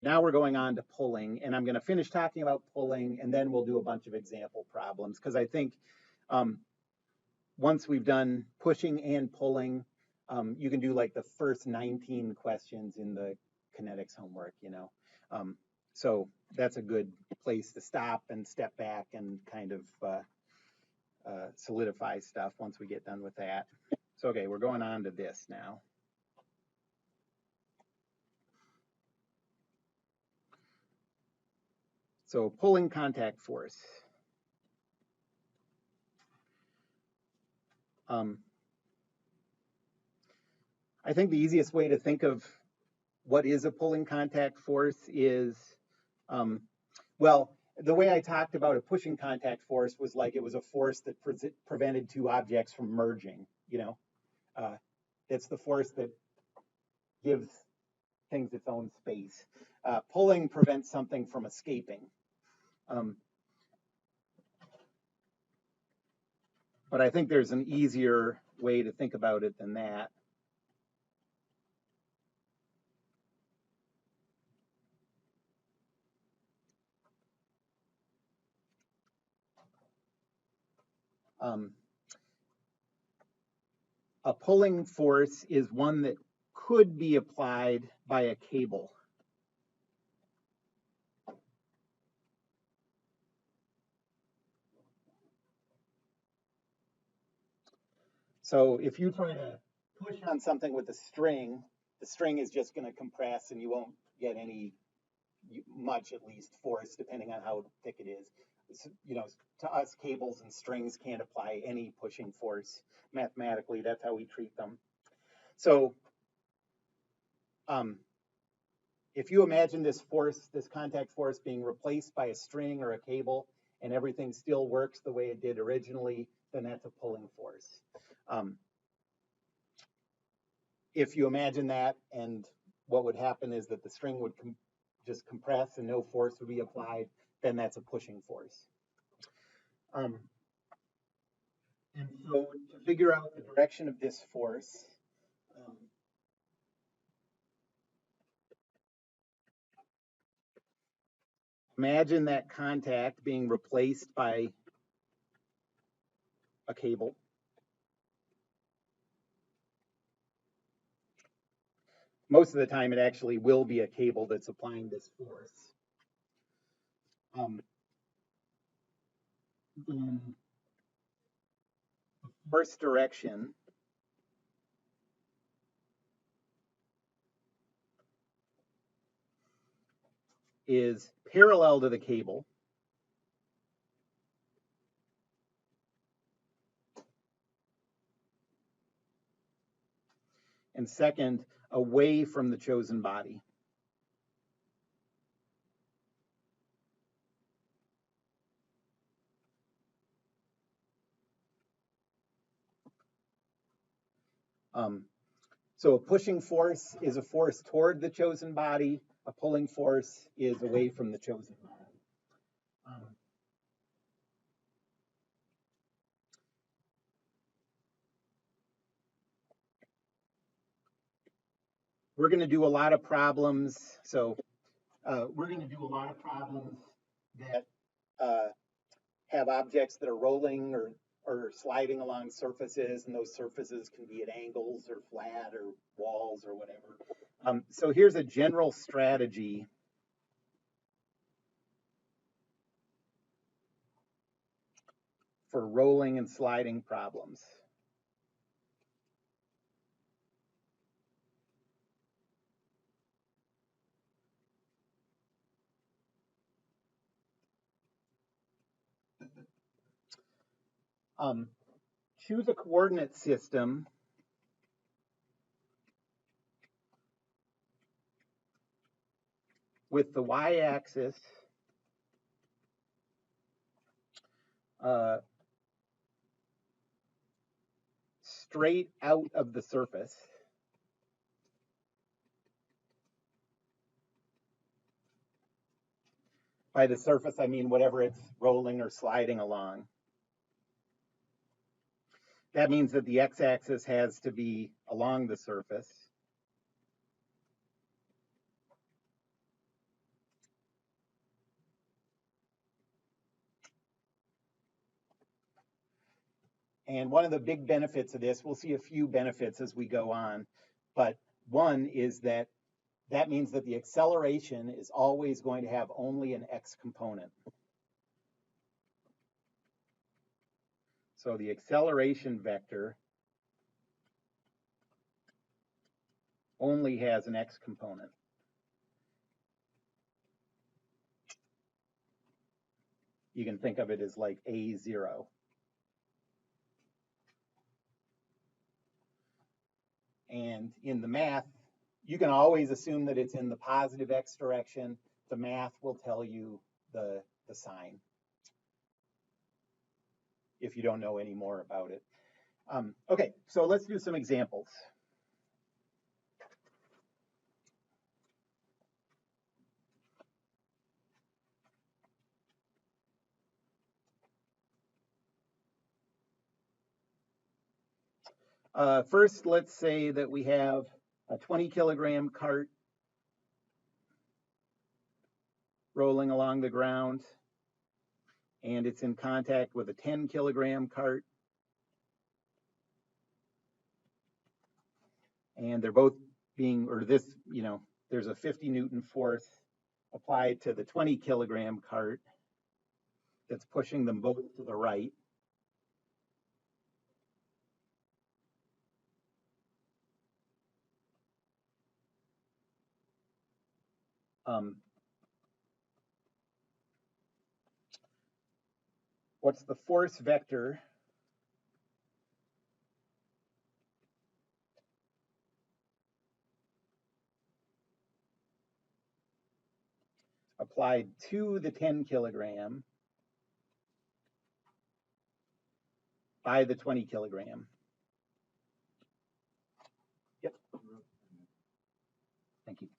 Now we're going on to pulling, and I'm going to finish talking about pulling, and then we'll do a bunch of example problems, because I think once we've done pushing and pulling, you can do like the first 19 questions in the kinetics homework, you know. So that's a good place to stop and step back and kind of solidify stuff once we get done with that. So, okay, we're going on to this now. So pulling contact force. I think the easiest way to think of what is a pulling contact force is, well, the way I talked about a pushing contact force was like it was a force that prevented two objects from merging, you know. It's the force that gives things its own space. Pulling prevents something from escaping. But I think there's an easier way to think about it than that. A pulling force is one that could be applied by a cable. So if you try to push on something with a string, the string is just going to compress and you won't get any, much at least, force depending on how thick it is. You know, to us, cables and strings can't apply any pushing force mathematically. That's how we treat them. So if you imagine this force, this contact force being replaced by a string or a cable, and everything still works the way it did originally, then that's a pulling force. If you imagine that, and what would happen is that the string would just compress and no force would be applied, then that's a pushing force. And so to figure out the direction of this force, imagine that contact being replaced by a cable. Most of the time, it actually will be a cable that's applying this force. The force direction is parallel to the cable. And second, away from the chosen body. So a pushing force is a force toward the chosen body. A pulling force is away from the chosen body. We're going to do a lot of problems. So we're going to do a lot of problems that have objects that are rolling or sliding along surfaces, and those surfaces can be at angles or flat or walls or whatever. So here's a general strategy for rolling and sliding problems. Choose a coordinate system with the y-axis straight out of the surface. By the surface, I mean whatever it's rolling or sliding along. That means that the x-axis has to be along the surface. And one of the big benefits of this, we'll see a few benefits as we go on, but one is that means that the acceleration is always going to have only an x component. So the acceleration vector only has an x component. You can think of it as like A0. And in the math, you can always assume that it's in the positive x direction. The math will tell you the sign if you don't know any more about it. Okay, so let's do some examples. First, let's say that we have a 20-kilogram cart rolling along the ground, and it's in contact with a 10-kilogram cart. And they're both being, or this, there's a 50-Newton force applied to the 20-kilogram cart that's pushing them both to the right. What's the force vector applied to the 10-kilogram by the 20-kilogram? Yep. Thank you.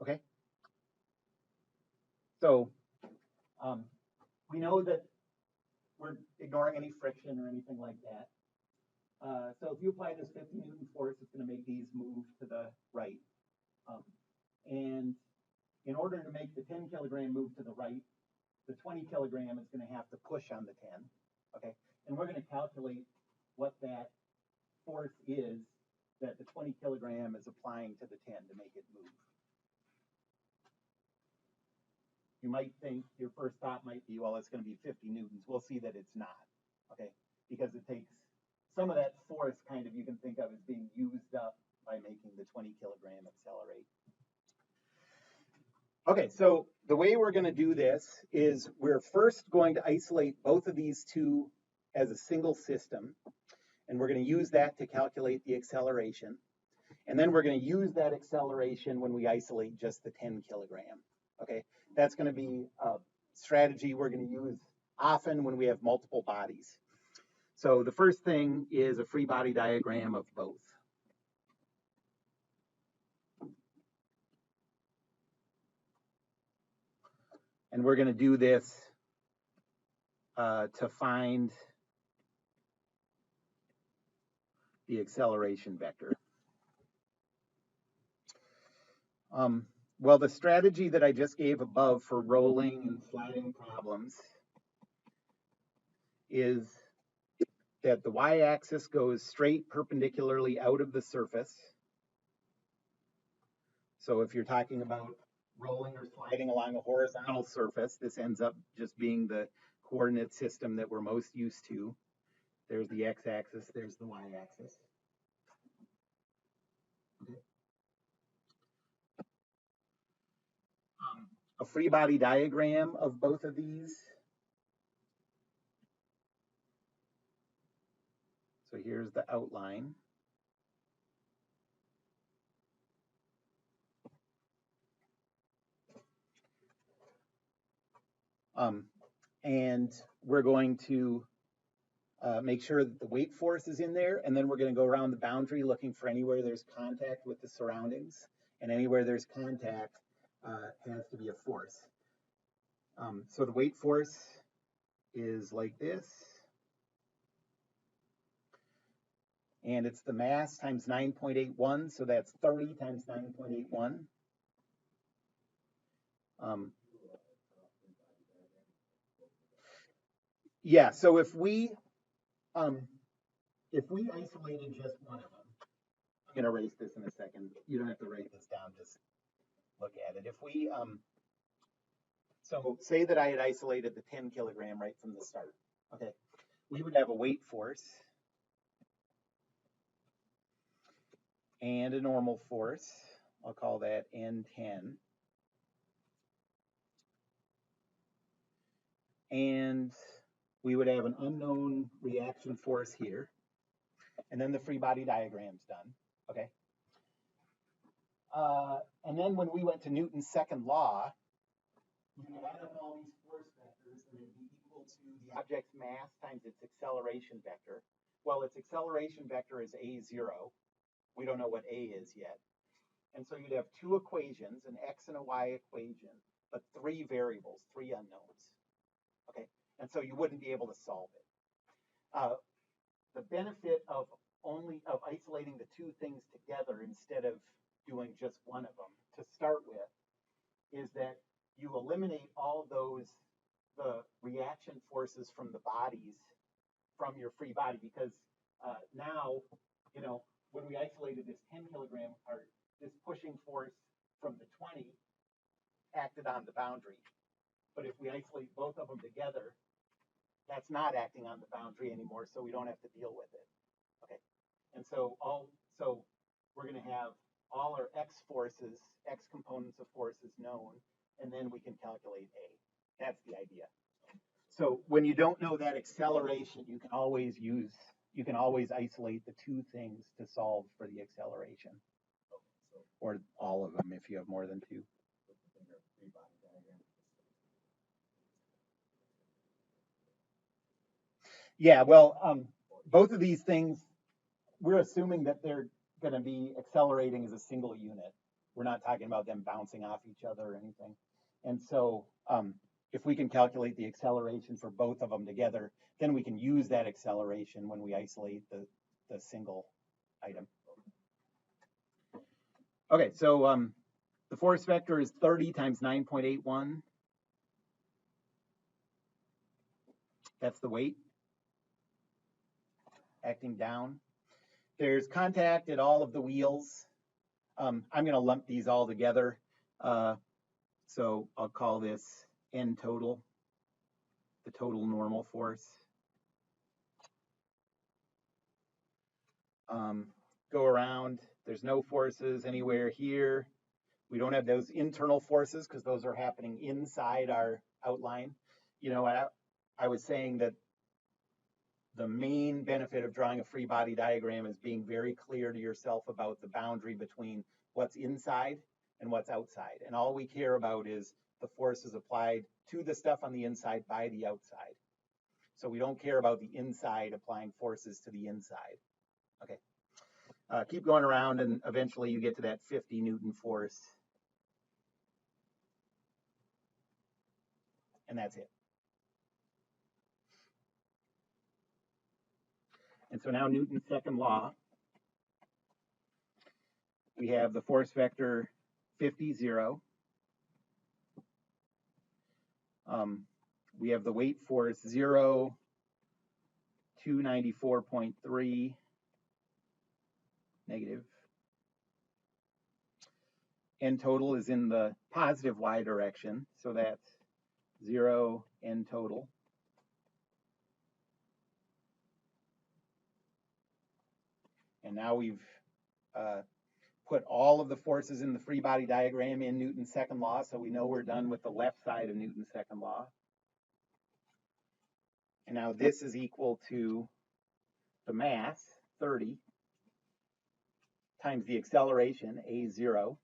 Okay. So we know that we're ignoring any friction or anything like that. So if you apply this 50-Newton force, it's going to make these move to the right. And in order to make the 10-kilogram move to the right, the 20-kilogram is going to have to push on the 10. Okay, and we're going to calculate what that force is that the 20-kilogram is applying to the 10 to make it move. You might think, your first thought might be, well, it's going to be 50 newtons. We'll see that it's not, okay? Because it takes some of that force kind of you can think of as being used up by making the 20-kilogram accelerate. Okay, so the way we're going to do this is we're first going to isolate both of these two as a single system, and we're going to use that to calculate the acceleration. And then we're going to use that acceleration when we isolate just the 10-kilogram. Okay, that's going to be a strategy we're going to use often when we have multiple bodies. So the first thing is a free body diagram of both. And we're going to do this to find the acceleration vector. Well, the strategy that I just gave above for rolling and sliding problems is that the y-axis goes straight perpendicularly out of the surface. So if you're talking about rolling or sliding along a horizontal surface, this ends up just being the coordinate system that we're most used to. There's the x-axis, there's the y-axis. Okay. A free body diagram of both of these. So here's the outline. And we're going to make sure that the weight force is in there, and then we're going to go around the boundary looking for anywhere there's contact with the surroundings, and anywhere there's contact has to be a force. So the weight force is like this, and it's the mass times 9.81, so that's 30 times 9.81. Um, yeah, so if we isolated just one of them, I'm going to erase this in a second. You don't have to write this down, just look at it. If we, so say that I had isolated the 10 kilogram right from the start, okay? We would have a weight force and a normal force. I'll call that N10. And we would have an unknown reaction force here. And then the free body diagram's done, okay? And then when we went to Newton's second law, you can add up all these force vectors and it'd be equal to the object's mass times its acceleration vector. Well, its acceleration vector is a0. We don't know what a is yet. And so you'd have two equations, an x and a y equation, but three variables, three unknowns. Okay, and so you wouldn't be able to solve it. The benefit of isolating the two things together instead of doing just one of them to start with is that you eliminate all the reaction forces from the bodies from your free body, because now, when we isolated this 10 kilogram part, this pushing force from the 20 acted on the boundary. But if we isolate both of them together, that's not acting on the boundary anymore, so we don't have to deal with it. Okay, and so we're going to have all our x forces, x components of forces known, and then we can calculate a. That's the idea. So when you don't know that acceleration, you can always isolate the two things to solve for the acceleration, or all of them if you have more than two. Yeah, well, both of these things, we're assuming that they're going to be accelerating as a single unit. We're not talking about them bouncing off each other or anything. And so if we can calculate the acceleration for both of them together, then we can use that acceleration when we isolate the single item. Okay, so the force vector is 30 times 9.81. That's the weight acting down. There's contact at all of the wheels. I'm going to lump these all together. So I'll call this N total, the total normal force. Go around. There's no forces anywhere here. We don't have those internal forces because those are happening inside our outline. I was saying that the main benefit of drawing a free body diagram is being very clear to yourself about the boundary between what's inside and what's outside. And all we care about is the forces applied to the stuff on the inside by the outside. So we don't care about the inside applying forces to the inside. Okay. Keep going around and eventually you get to that 50 Newton force. And that's it. And so now Newton's second law, we have the force vector 50, 0. We have the weight force 0, 294.3, negative. N total is in the positive y direction, so that's 0 N total. And now we've put all of the forces in the free body diagram in Newton's second law, so we know we're done with the left side of Newton's second law. And now this is equal to the mass, 30, times the acceleration, a0.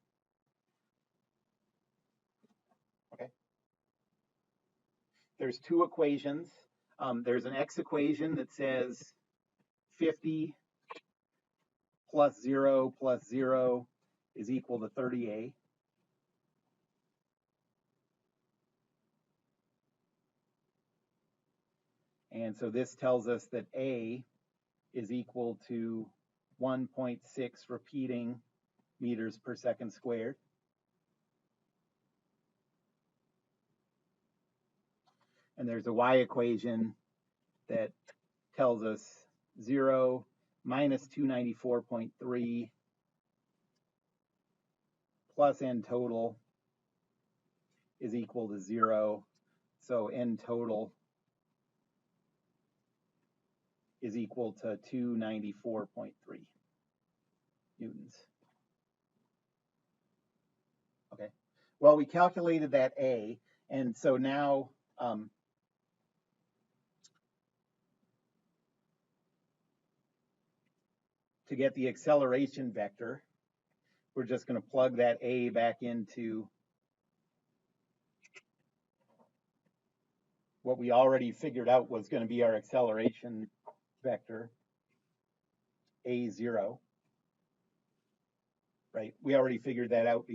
Okay. There's two equations. There's an x equation that says 50 plus 0 is equal to 30a. And so this tells us that a is equal to 1.6 repeating meters per second squared. And there's a y equation that tells us 0 minus 294.3 plus n total is equal to 0. So n total is equal to 294.3 newtons. Okay. Well, we calculated that A, and so now to get the acceleration vector, we're just going to plug that A back into what we already figured out was going to be our acceleration vector, A0, right? We already figured that out.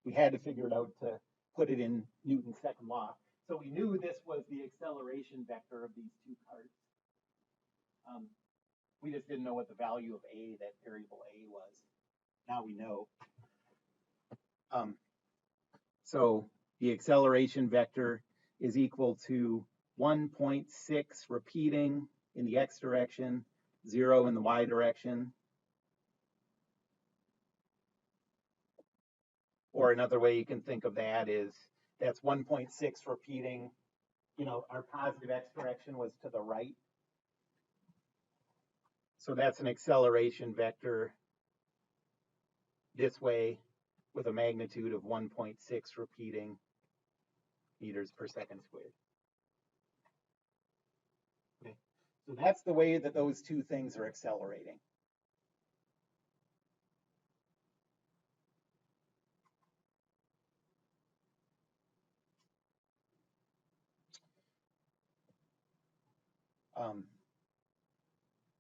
We had to figure it out to put it in Newton's second law. So we knew this was the acceleration vector of these two parts. We just didn't know what the value of A, that variable A, was. Now we know. So the acceleration vector is equal to 1.6 repeating in the x direction, 0 in the y direction. Or another way you can think of that is that's 1.6 repeating, our positive x direction was to the right. So that's an acceleration vector this way with a magnitude of 1.6 repeating meters per second squared. Okay. So that's the way that those two things are accelerating.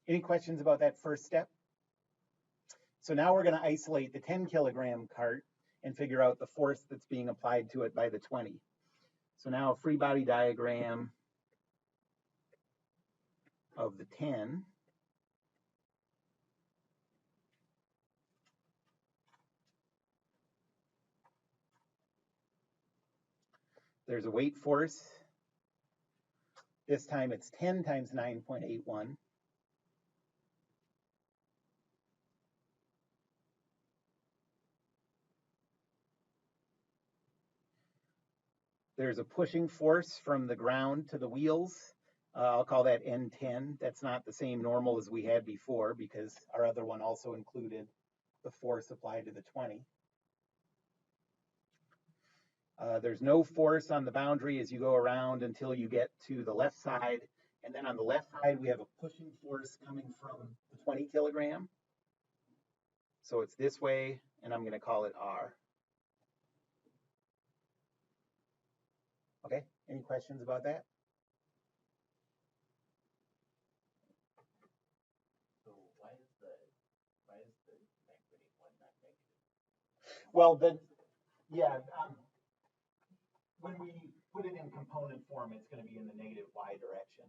Any questions about that first step? So now we're going to isolate the 10 kilogram cart and figure out the force that's being applied to it by the 20. So now a free body diagram of the 10. There's a weight force. This time it's 10 times 9.81. There's a pushing force from the ground to the wheels. I'll call that N10. That's not the same normal as we had before because our other one also included the force applied to the 20. There's no force on the boundary as you go around until you get to the left side. And then on the left side, we have a pushing force coming from the 20 kilogram. So it's this way, and I'm going to call it R. Okay, any questions about that? So why is the magnetic one not negative? Well, when we put it in component form, it's going to be in the negative y direction.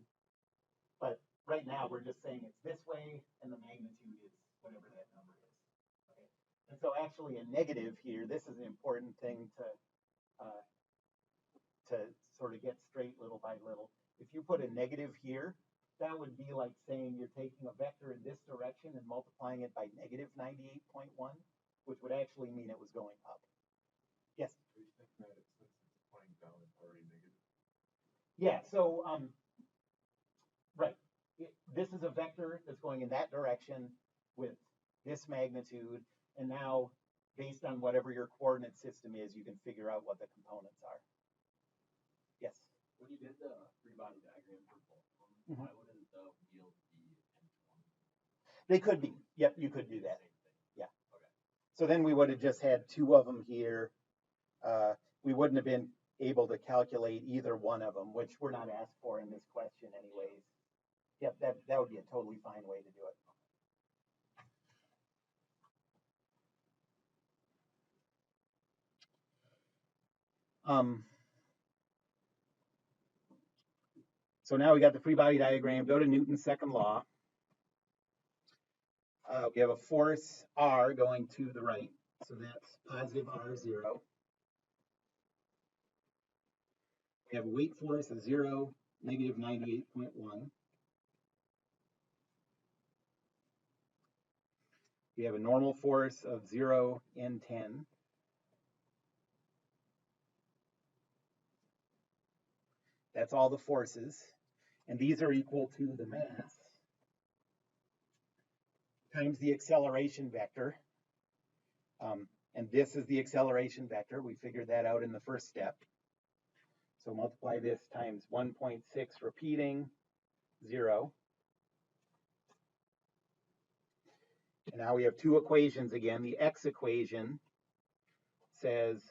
But right now, we're just saying it's this way, and the magnitude is whatever that number is. Okay. And so actually a negative here, this is an important thing to sort of get straight little by little. If you put a negative here, that would be like saying you're taking a vector in this direction and multiplying it by negative 98.1, which would actually mean it was going up. Yes? Are you thinking that since it's pointing down, it's already negative? Yeah, so, right. This is a vector that's going in that direction with this magnitude, and now, based on whatever your coordinate system is, you can figure out what the components are. Yes? When you did the free body diagram for both of them, why wouldn't the wheels be N20? They could be. Yep, you could do that. Same thing. Yeah. Okay. So then we would have just had two of them here. We wouldn't have been able to calculate either one of them, which we're not asked for in this question anyways. Yep, that would be a totally fine way to do it. So now we got the free body diagram. Go to Newton's second law. We have a force R going to the right. So that's positive R0. We have a weight force of 0 negative 98.1. We have a normal force of 0, N10. That's all the forces. And these are equal to the mass times the acceleration vector. And this is the acceleration vector. We figured that out in the first step. So multiply this times 1.6 repeating, 0. And now we have two equations again. The x equation says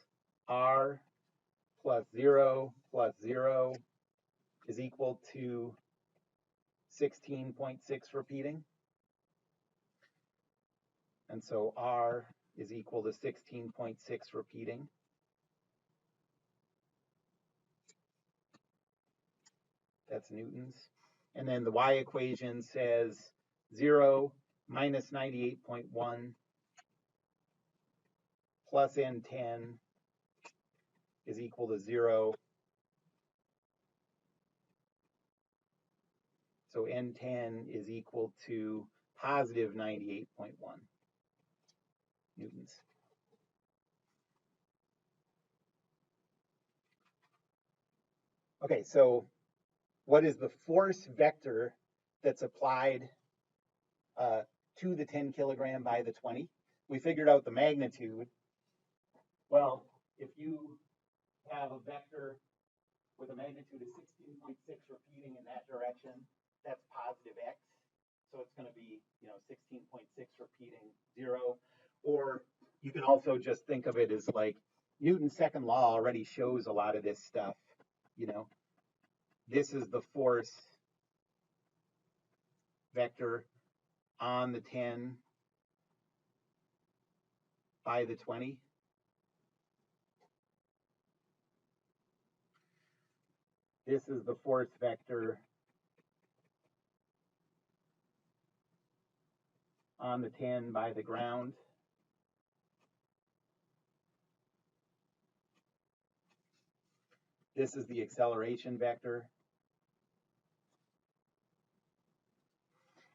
r plus 0 is equal to 16.6 repeating. And so r is equal to 16.6 repeating. That's newtons. And then the y equation says 0 minus 98.1 plus N10 is equal to 0. So N10 is equal to positive 98.1 newtons. Okay, so what is the force vector that's applied to the 10 kilogram by the 20? We figured out the magnitude. Well, if you have a vector with a magnitude of 16.6 repeating in that direction, that's positive x. So it's going to be, 16.6 repeating 0. Or you can also just think of it as like Newton's second law already shows a lot of this stuff. This is the force vector on the 10 by the 20. This is the force vector on the 10 by the ground. This is the acceleration vector.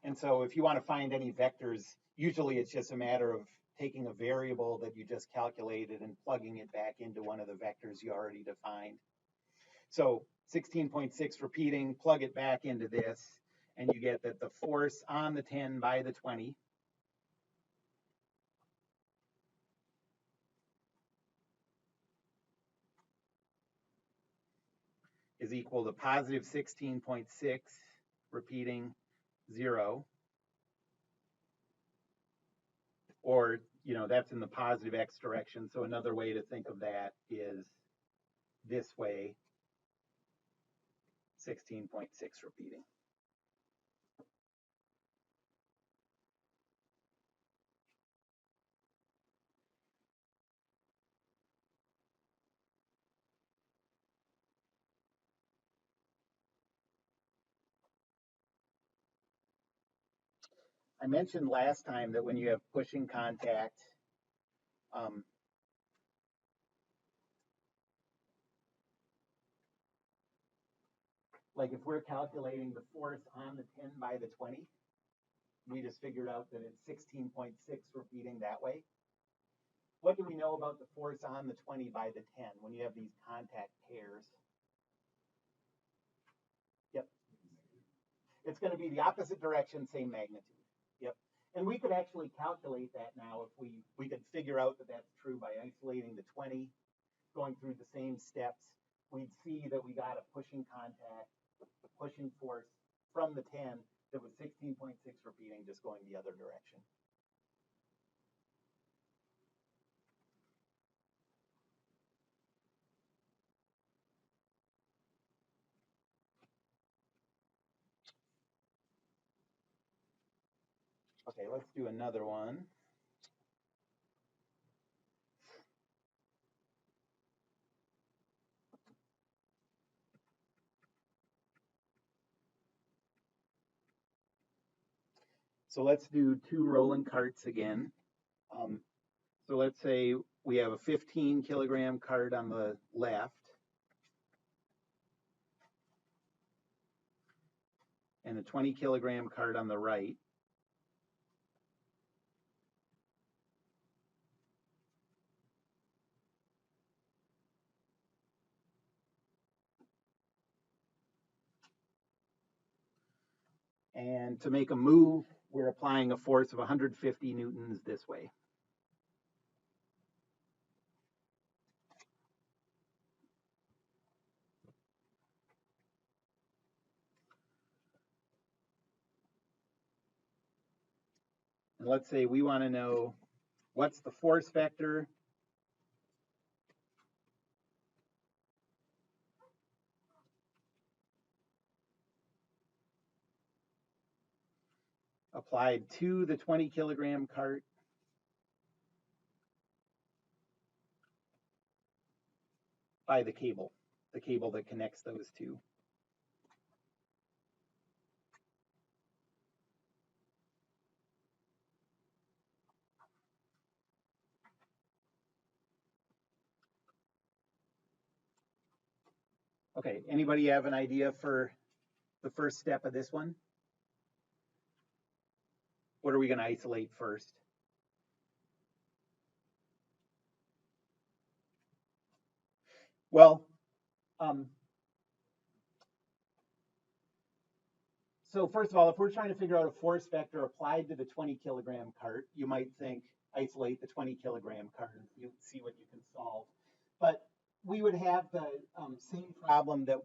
And so if you want to find any vectors, usually it's just a matter of taking a variable that you just calculated and plugging it back into one of the vectors you already defined. So 16.6 repeating, plug it back into this, and you get that the force on the 10 by the 20 is equal to positive 16.6 repeating 0. Or, that's in the positive x direction. So another way to think of that is this way, 16.6 repeating. I mentioned last time that when you have pushing contact, like if we're calculating the force on the 10 by the 20, we just figured out that it's 16.6 repeating that way. What do we know about the force on the 20 by the 10 when you have these contact pairs? Yep. It's going to be the opposite direction, same magnitude. Yep. And we could actually calculate that now if we could figure out that that's true by isolating the 20, going through the same steps. We'd see that we got a pushing contact, the pushing force from the 10 that was 16.6 repeating, just going the other direction. Okay, let's do another one. So let's do two rolling carts again. So let's say we have a 15 kilogram cart on the left and a 20 kilogram cart on the right. And to make a move, we're applying a force of 150 newtons this way. And let's say we want to know what's the force vector applied to the 20 kilogram cart by the cable that connects those two. Okay, anybody have an idea for the first step of this one? What are we going to isolate first? Well, so first of all, if we're trying to figure out a force vector applied to the 20 kilogram cart, you might think isolate the 20 kilogram cart and you see what you can solve. But we would have the same problem that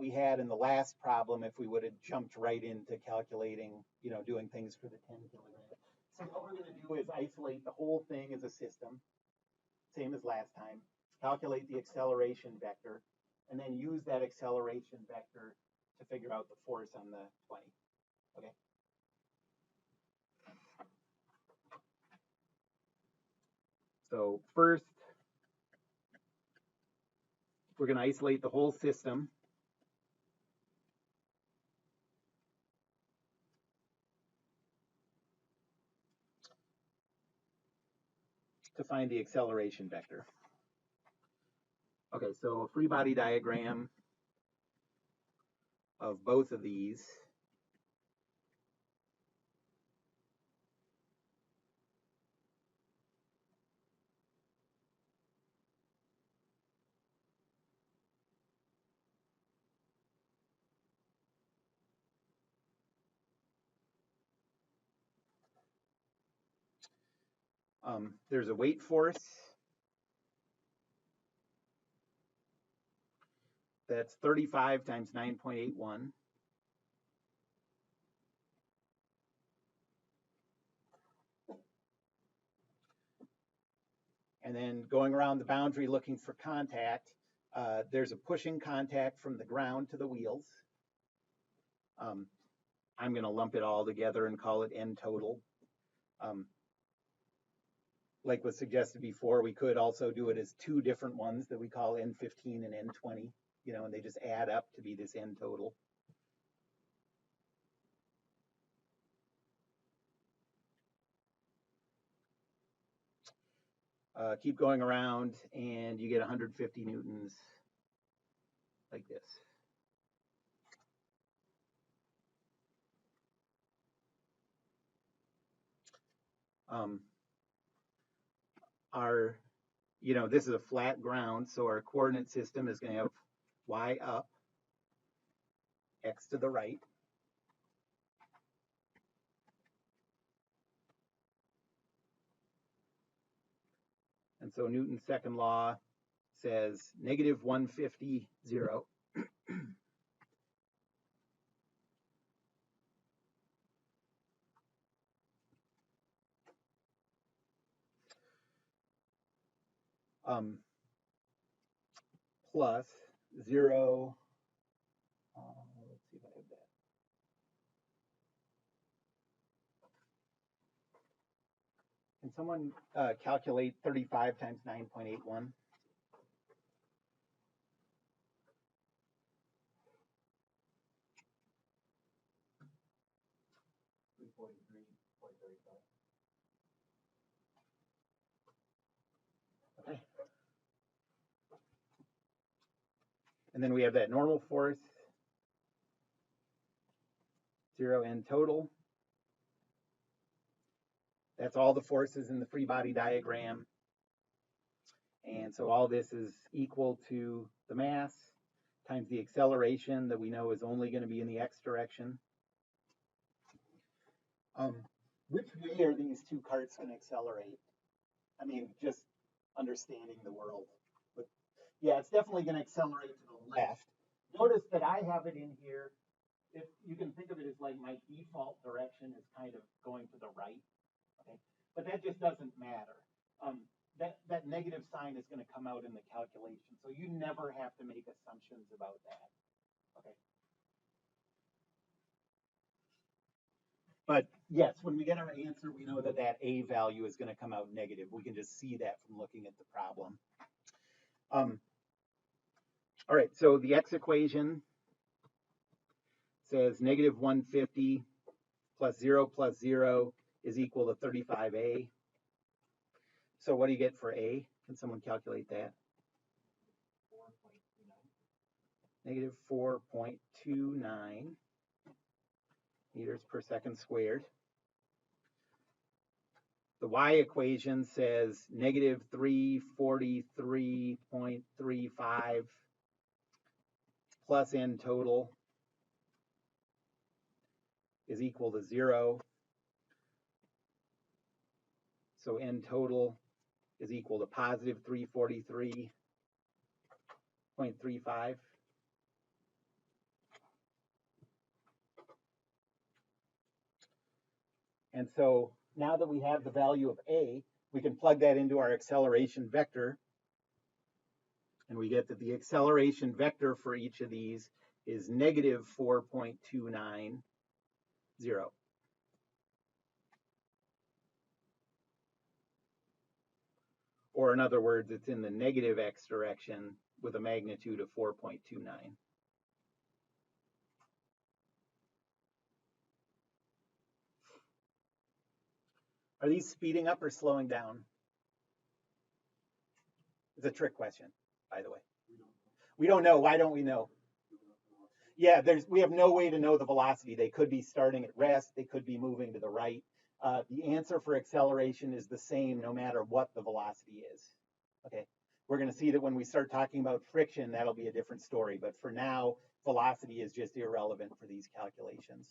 we had in the last problem if we would have jumped right into calculating, doing things for the 10 kilogram. So what we're going to do is isolate the whole thing as a system, same as last time, calculate the acceleration vector, and then use that acceleration vector to figure out the force on the 20. Okay. So first, we're going to isolate the whole system. To find the acceleration vector. Okay, so a free body diagram of both of these. There's a weight force that's 35 times 9.81. And then going around the boundary looking for contact, there's a pushing contact from the ground to the wheels. I'm going to lump it all together and call it N total. Like was suggested before, we could also do it as two different ones that we call N15 and N20, and they just add up to be this N total. Keep going around and you get 150 newtons like this. This is a flat ground, so our coordinate system is going to have y up, x to the right. And so Newton's second law says negative 150, 0. Plus 0. Let's see if I have that. Can someone calculate 35 times 9.81? Okay. And then we have that normal force 0 n total. That's all the forces in the free body diagram. And so all this is equal to the mass times the acceleration that we know is only going to be in the x direction. Which way are these two carts going to accelerate? I mean, just understanding the world. But yeah, it's definitely going to accelerate to the left. Notice that I have it in here. If you can think of it as like my default direction is kind of going to the right. Okay, but that just doesn't matter. That negative sign is going to come out in the calculation, so you never have to make assumptions about that. Okay. But yes, when we get our answer, we know that that A value is going to come out negative. We can just see that from looking at the problem. All right, so the x equation says negative 150 plus 0 is equal to 35a. So what do you get for a? Can someone calculate that? Negative 4.29 meters per second squared. The y equation says negative 343.35 plus n total is equal to 0. So n total is equal to positive 343.35. And so now that we have the value of a, we can plug that into our acceleration vector. And we get that the acceleration vector for each of these is negative 4.290. Or in other words, it's in the negative x direction with a magnitude of 4.29. Are these speeding up or slowing down? It's a trick question, by the way. We don't know. Why don't we know? Yeah, we have no way to know the velocity. They could be starting at rest. They could be moving to the right. The answer for acceleration is the same no matter what the velocity is. Okay, we're going to see that when we start talking about friction, that'll be a different story. But for now, velocity is just irrelevant for these calculations.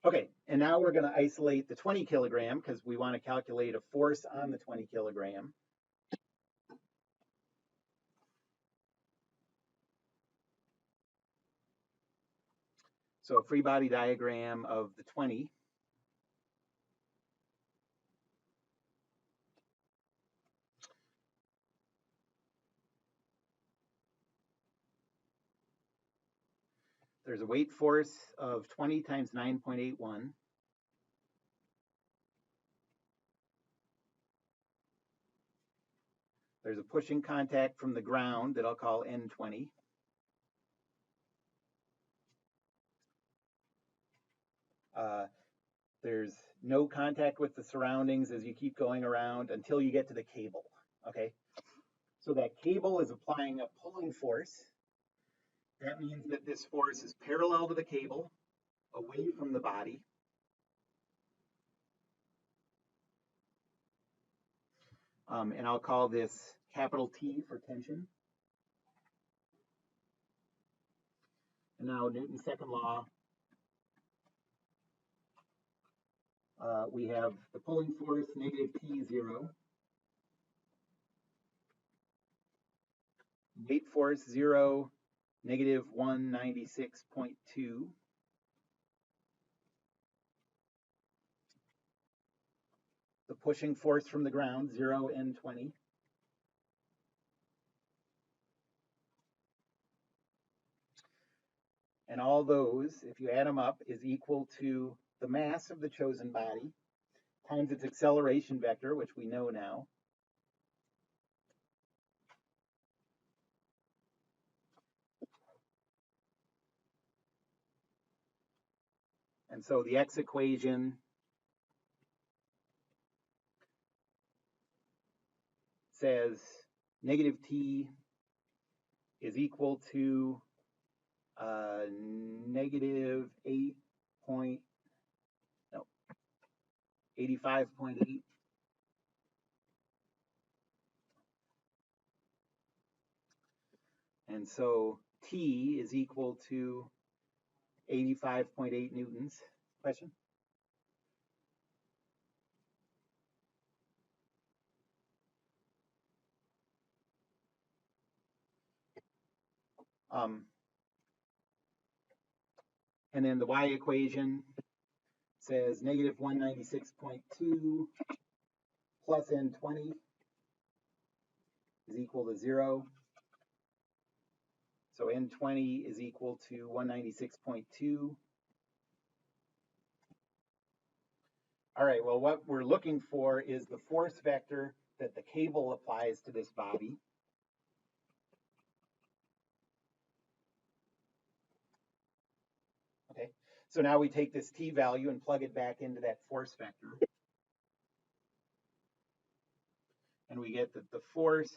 Okay, and now we're going to isolate the 20 kilogram because we want to calculate a force on the 20 kilogram. So a free body diagram of the 20. There's a weight force of 20 times 9.81. There's a pushing contact from the ground that I'll call N20. There's no contact with the surroundings as you keep going around until you get to the cable, okay? So that cable is applying a pulling force. That means that this force is parallel to the cable, away from the body. And I'll call this capital T for tension. And now Newton's second law. We have the pulling force, negative T0. Weight force, 0, negative 196.2. The pushing force from the ground, 0, N20. And all those, if you add them up, is equal to the mass of the chosen body times its acceleration vector, which we know now. And so the x equation says negative t is equal to negative 85.8. And so T is equal to 85.8 newtons. Question? And then the y equation says negative 196.2 plus n20 is equal to 0. So n20 is equal to 196.2. All right, well, what we're looking for is the force vector that the cable applies to this body. Okay, so now we take this t value and plug it back into that force vector. And we get that the force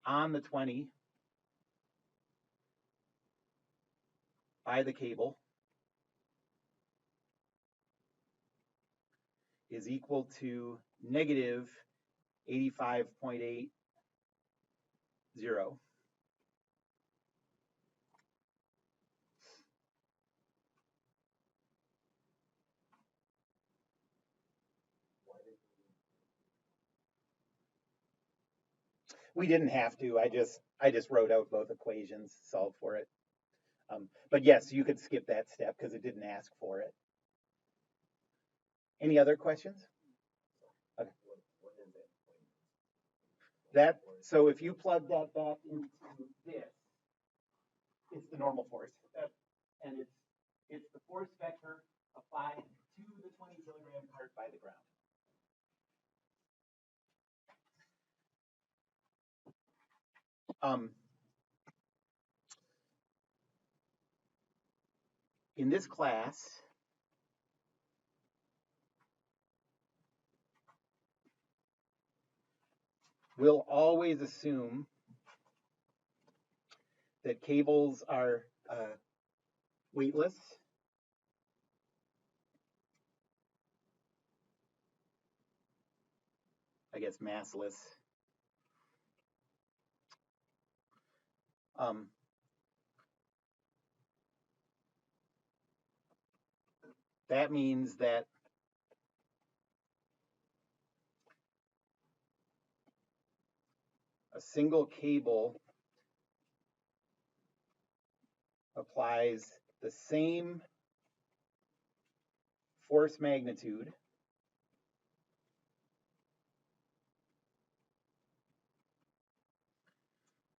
on the 20 by the cable is equal to negative 85.80. We didn't have to. I just wrote out both equations, solved for it. But yes, you could skip that step because it didn't ask for it. Any other questions? Okay. That, so if you plug that back into this, it's the normal force. And it's the force vector applied to the 20 kilogram cart by the ground. In this class, we'll always assume that cables are weightless. I guess massless. That means that a single cable applies the same force magnitude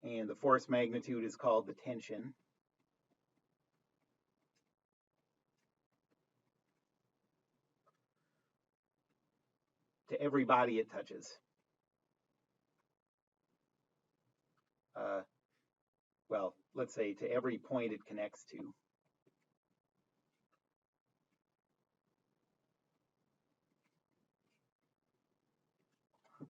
and the force magnitude is called the tension. To every body it touches. Well, let's say to every point it connects to.